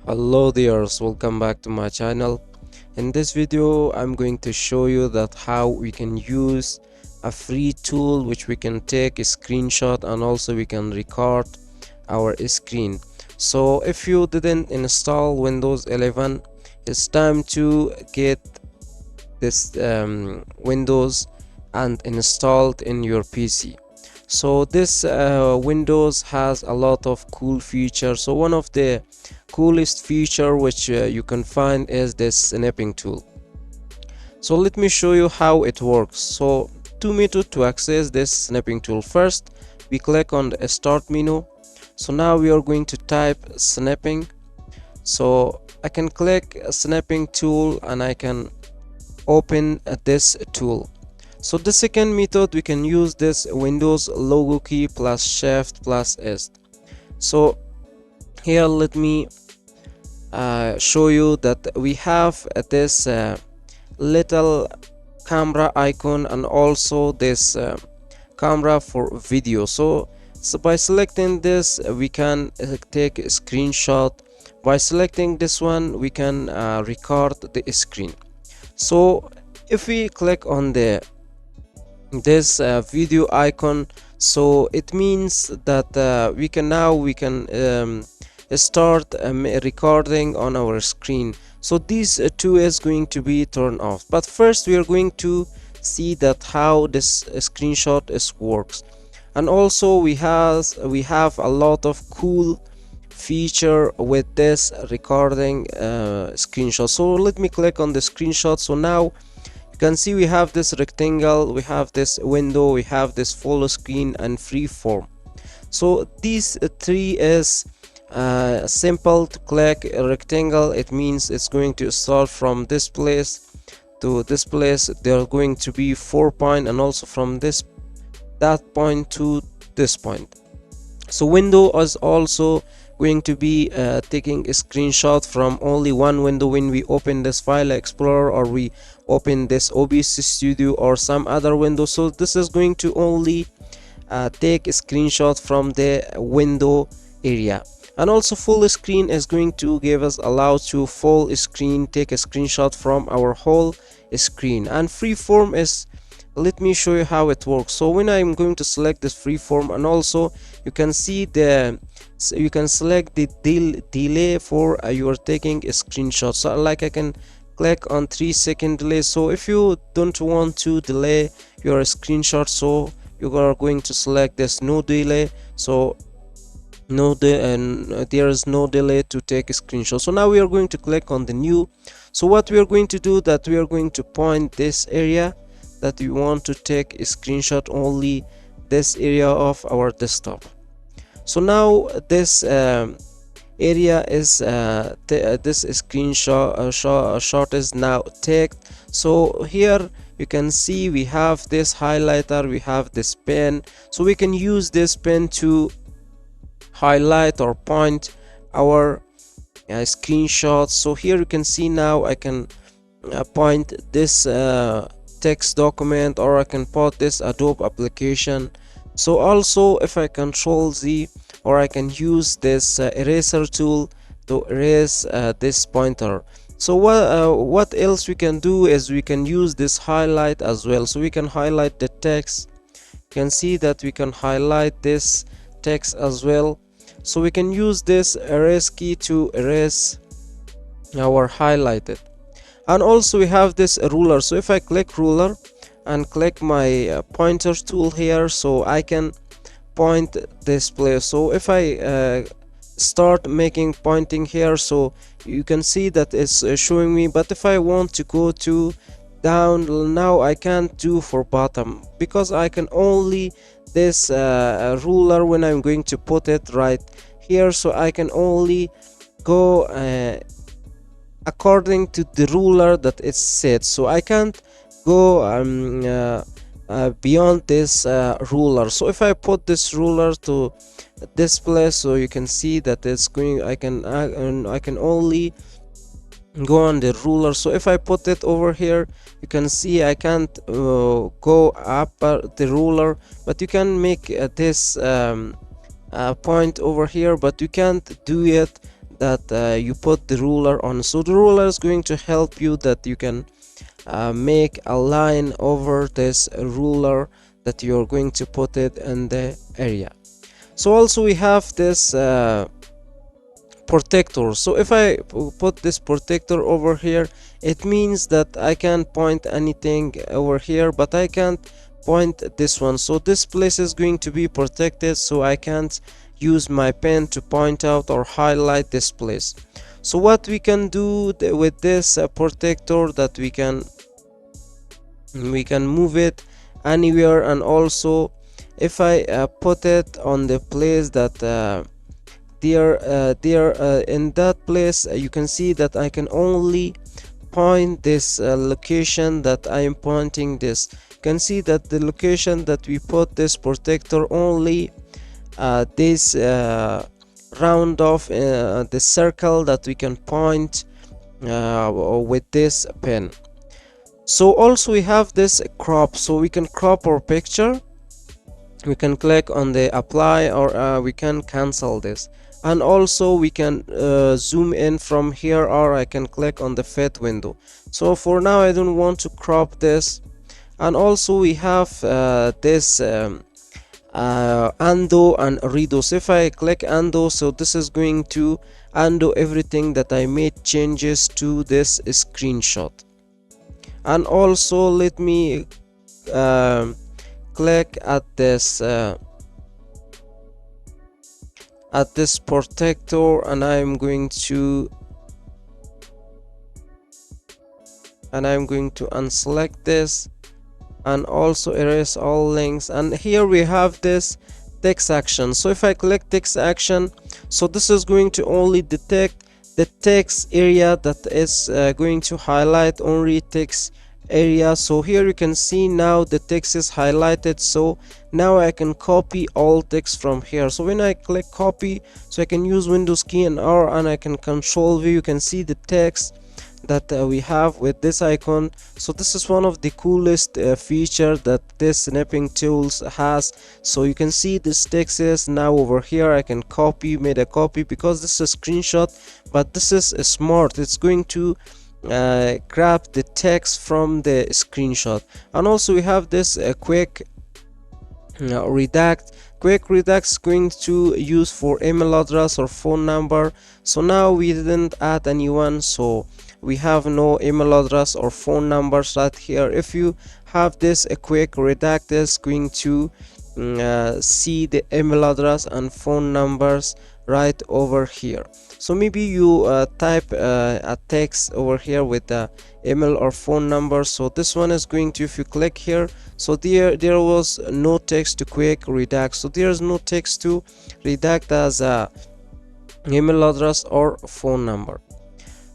Hello dears, welcome back to my channel. In this video I'm going to show you that how we can use a free tool which we can take a screenshot and also we can record our screen. So if you didn't install Windows 11, it's time to get this Windows and installed in your PC. So this Windows has a lot of cool features. So one of the coolest feature which you can find is this snipping tool. So let me show you how it works. So two methods to access this snipping tool. First, we click on the start menu. So now we are going to type snipping. So I can click snipping tool and I can open this tool. So the second method, we can use this Windows logo key plus shift plus S. So here let me show you that we have this little camera icon and also this camera for video. So by selecting this we can take a screenshot. By selecting this one we can record the screen. So if we click on this video icon, so it means that we can start recording on our screen. So these two is going to be turned off, but first we are going to see that how this screenshot works. And also we have a lot of cool feature with this recording screenshot. So let me click on the screenshot. So now you can see we have this rectangle, we have this window, we have this full screen and freeform. So these three is simple to click. A rectangle, it means it's going to start from this place to this place. There are going to be 4 points, and also from that point to this point. So window is also going to be taking a screenshot from only one window when we open this file explorer or we open this OBS studio or some other window. So this is going to only take a screenshot from the window area. And also full screen is going to give us allow to full screen take a screenshot from our whole screen. And freeform is, let me show you how it works. So when I'm going to select this freeform, and also you can see you can select the delay for you are taking a screenshot. So like I can click on 3-second delay. So if you don't want to delay your screenshot, so you are going to select this no delay. So there is no delay to take a screenshot. So now we are going to click on the new. So what we are going to do, that we are going to point this area that we want to take a screenshot, only this area of our desktop. So now this area is this screenshot shot is now tagged. So here you can see we have this highlighter, we have this pen. So we can use this pen to highlight or point our screenshots. So here you can see now I can point this text document, or I can put this Adobe application. So also if I control Z, or I can use this eraser tool to erase this pointer. So what else we can do is we can use this highlight as well. So we can highlight the text. You can see that we can highlight this text as well. So we can use this erase key to erase our highlighted. And also we have this ruler. So if I click ruler and click my pointer tool here, so I can point this place. So if I start making pointing here, so you can see that it's showing me. But if I want to go to down, now I can't do for bottom, because I can only this ruler when I'm going to put it right here. So I can only go according to the ruler that it's set. So I can't go beyond this ruler. So if I put this ruler to this place, so you can see that it's going, I can only go on the ruler. So if I put it over here, you can see I can't go up the ruler, but you can make this point over here, but you can't do it that you put the ruler on. So the ruler is going to help you that you can make a line over this ruler that you're going to put it in the area. So also we have this protector. So if I put this protector over here, it means that I can point anything over here, but I can't point this one. So this place is going to be protected, so I can't use my pen to point out or highlight this place. So what we can do with this protector, that we can move it anywhere, and also if I put it on the place that in that place, you can see that I can only point this location that I am pointing this. You can see that the location that we put this protector only this round off the circle that we can point with this pen. So also we have this crop, so we can crop our picture. We can click on the apply, or we can cancel this, and also we can zoom in from here, or I can click on the fit window. So for now I don't want to crop this. And also we have this undo and redo. So if I click undo, so this is going to undo everything that I made changes to this screenshot. And also let me click at this protector, and I'm going to unselect this, and also erase all links. And here we have this text action. So if I click text action, so this is going to only detect the text area that is going to highlight only text area. So here you can see now the text is highlighted, so now I can copy all text from here. So when I click copy, so I can use Windows key and R, and I can control V. You can see the text that we have with this icon. So this is one of the coolest feature that this snipping tools has. So you can see this text is now over here. I can made a copy, because this is a screenshot, but this is smart. It's going to grab the text from the screenshot. And also we have this quick redact. Quick redact is going to use for email address or phone number. So now we didn't add anyone, so we have no email address or phone numbers right here. If you have this a quick redact, is going to see the email address and phone numbers right over here. So maybe you type a text over here with the email or phone number. So this one is going to, if you click here, so there was no text to quick redact. So there is no text to redact as a email address or phone number.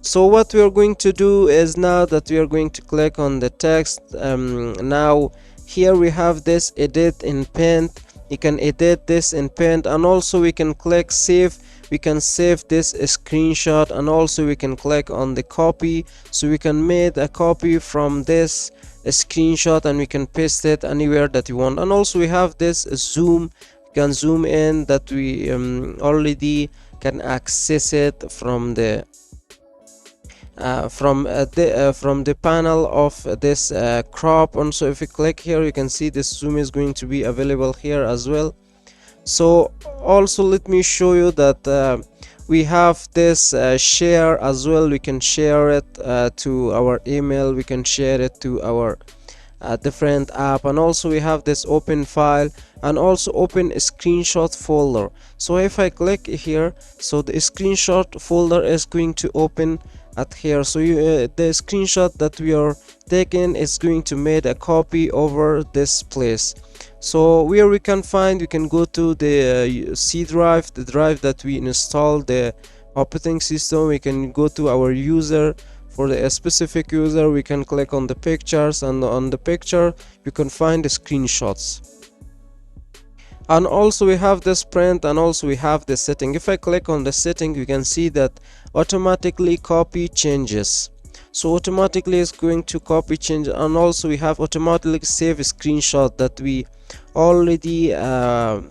So what we are going to do is, now that we are going to click on the text, now here we have this edit in Paint. You can edit this in Paint, and also we can click save. We can save this screenshot, and also we can click on the copy. So we can make a copy from this screenshot, and we can paste it anywhere that you want. And also we have this zoom. You can zoom in, that we already can access it from the from the panel of this crop. And so if you click here, you can see this zoom is going to be available here as well. So also let me show you that we have this share as well. We can share it to our email, we can share it to our different app, and also we have this open file, and also open a screenshot folder. So if I click here, so the screenshot folder is going to open at here. So the screenshot that we are taking is going to make a copy over this place. So where we can find, we can go to the C drive, the drive that we installed the operating system. We can go to our user. For the specific user, we can click on the pictures, and on the picture you can find the screenshots. And also we have this print, and also we have the setting. If I click on the setting, you can see that automatically copy changes. So automatically it's going to copy change, and also we have automatically save screenshot, that we already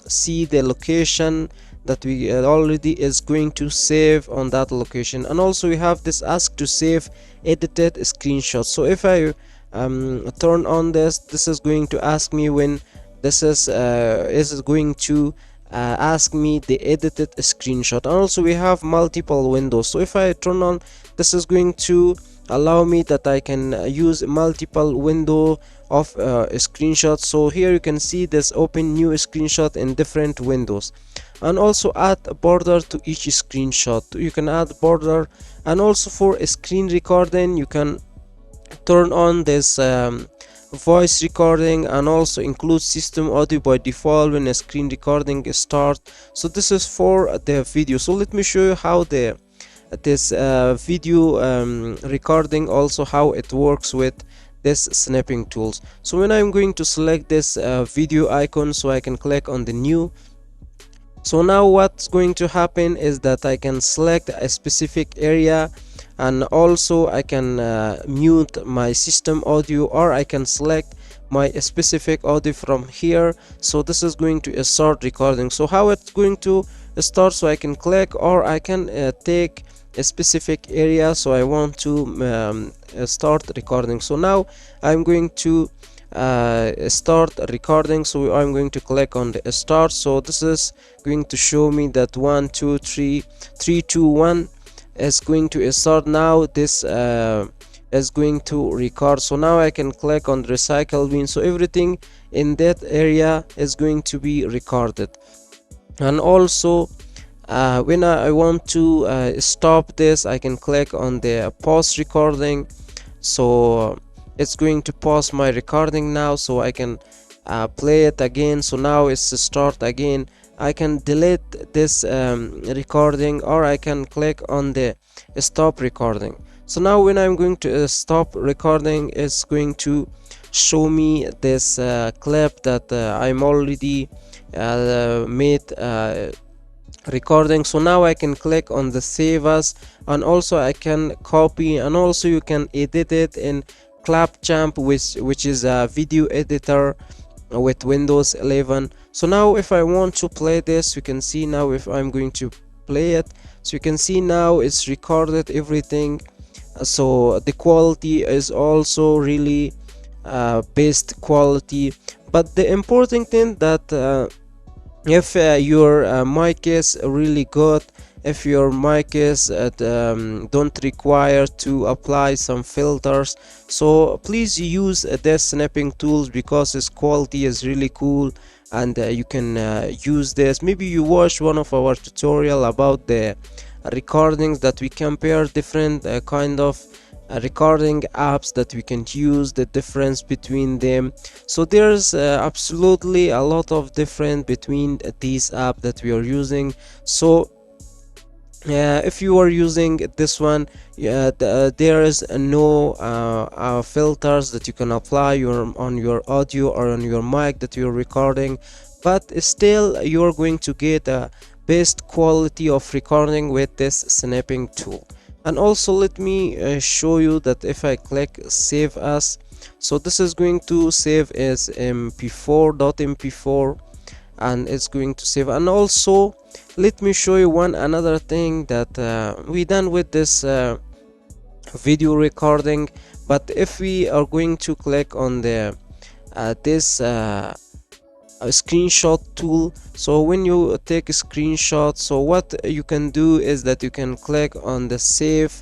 see the location that we already is going to save on that location. And also we have this ask to save edited screenshot. So if I turn on this is going to ask me when this is going to ask me the edited screenshot. And also we have multiple windows, so if I turn on, this is going to allow me that I can use multiple window of screenshots. So here you can see this open new screenshot in different windows, and also add a border to each screenshot. You can add border, and also for a screen recording you can turn on this voice recording, and also include system audio by default when a screen recording starts. So this is for the video. So let me show you how this video recording, also how it works with this snipping tools. So when I'm going to select this video icon, so I can click on the new. So now what's going to happen is that I can select a specific area, and also I can mute my system audio, or I can select my specific audio from here. So this is going to start recording. So how it's going to start, so I can click, or I can take a specific area. So I want to start recording. So now I'm going to start recording. So I'm going to click on the start. So this is going to show me that 1 2 3 3 2 1 is going to start. Now this is going to record. So now I can click on the recycle bin, so everything in that area is going to be recorded. And also when I want to stop this, I can click on the pause recording. So it's going to pause my recording now, so I can play it again. So now it's start again. I can delete this recording, or I can click on the stop recording. So now when I'm going to stop recording, it's going to show me this clip that I'm already made recording. So now I can click on the save as, and also I can copy, and also you can edit it in Clapchamp, which is a video editor with Windows 11. So now if I want to play this, you can see now if I'm going to play it, so you can see now it's recorded everything. So the quality is also really best quality. But the important thing that if your mic is really good, if your mic is don't require to apply some filters, so please use this snipping tools, because its quality is really cool. And you can use this. Maybe you watched one of our tutorial about the recordings, that we compare different kind of recording apps that we can use, the difference between them. So there's absolutely a lot of difference between these apps that we are using. So if you are using this one, there is no filters that you can apply on your audio or on your mic that you're recording, but still you're going to get a best quality of recording with this snipping tool. And also let me show you that if I click save as, so this is going to save as mp4.mp4, and it's going to save. And also let me show you another thing that we done with this video recording. But if we are going to click on the this a screenshot tool, so when you take a screenshot, so what you can do is that you can click on the save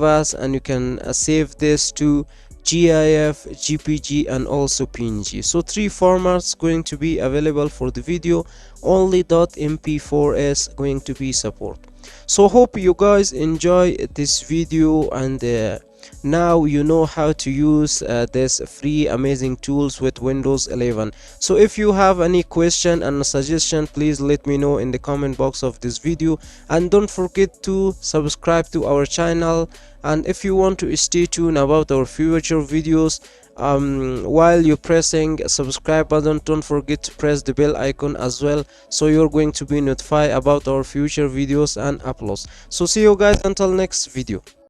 as, and you can save this to GIF, JPG, and also PNG. So 3 formats going to be available for the video. Only .mp4 is going to be support. So hope you guys enjoy this video, and now you know how to use this free amazing tools with Windows 11. So if you have any question and suggestion, please let me know in the comment box of this video, and don't forget to subscribe to our channel. And if you want to stay tuned about our future videos, while you're pressing subscribe button, don't forget to press the bell icon as well, so you're going to be notified about our future videos and uploads. So see you guys until next video.